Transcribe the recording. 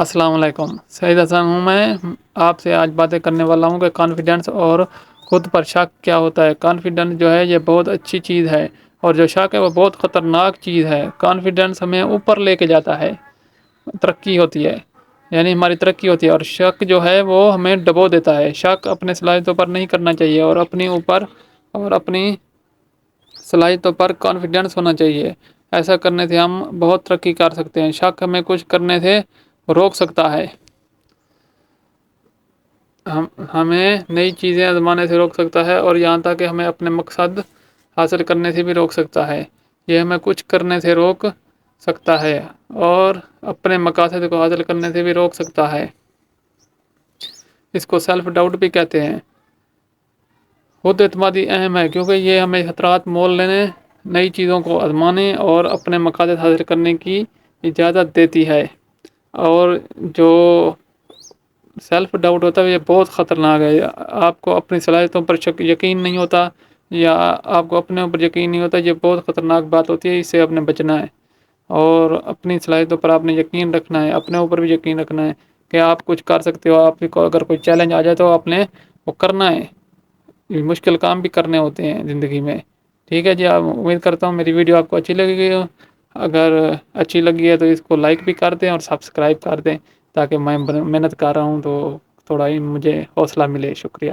السلام علیکم، سعید حسن ہوں میں آپ سے آج باتیں کرنے والا ہوں کہ کانفیڈنس اور خود پر شک کیا ہوتا ہے۔ کانفیڈنس جو ہے یہ بہت اچھی چیز ہے، اور جو شک ہے وہ بہت خطرناک چیز ہے۔ کانفیڈنس ہمیں اوپر لے کے جاتا ہے، ترقی ہوتی ہے، یعنی ہماری ترقی ہوتی ہے، اور شک جو ہے وہ ہمیں ڈبو دیتا ہے۔ شک اپنے صلاحیتوں پر نہیں کرنا چاہیے، اور اپنی صلاحیتوں پر کانفیڈنس ہونا چاہیے۔ ایسا کرنے سے ہم بہت ترقی کر سکتے ہیں۔ شک ہمیں کچھ کرنے سے روک سکتا ہے، ہمیں نئی چیزیں آزمانے سے روک سکتا ہے، اور یہاں تک کہ ہمیں اپنے مقصد حاصل کرنے سے بھی روک سکتا ہے۔ یہ ہمیں کچھ کرنے سے روک سکتا ہے، اور اپنے مقاصد کو حاصل کرنے سے بھی روک سکتا ہے۔ اس کو سیلف ڈاؤٹ بھی کہتے ہیں۔ خود اعتمادی اہم ہے، کیونکہ یہ ہمیں خطرات مول لینے، نئی چیزوں کو آزمانے اور اپنے مقاصد حاصل کرنے کی اجازت دیتی ہے۔ اور جو سیلف ڈاؤٹ ہوتا ہے یہ بہت خطرناک ہے۔ آپ کو اپنی صلاحیتوں پر یقین نہیں ہوتا، یا آپ کو اپنے اوپر یقین نہیں ہوتا، یہ بہت خطرناک بات ہوتی ہے۔ اس سے آپ نے بچنا ہے، اور اپنی صلاحیتوں پر آپ نے یقین رکھنا ہے، اپنے اوپر بھی یقین رکھنا ہے کہ آپ کچھ کر سکتے ہو۔ آپ کو اگر کوئی چیلنج آ جائے تو آپ نے وہ کرنا ہے۔ مشکل کام بھی کرنے ہوتے ہیں زندگی میں۔ ٹھیک ہے جی، آپ امید کرتا ہوں میری ویڈیو آپ کو اچھی لگے گی۔ اگر اچھی لگی ہے تو اس کو لائک بھی کر دیں اور سبسکرائب کر دیں، تاکہ میں محنت کر رہا ہوں تو تھوڑا ہی مجھے حوصلہ ملے۔ شکریہ۔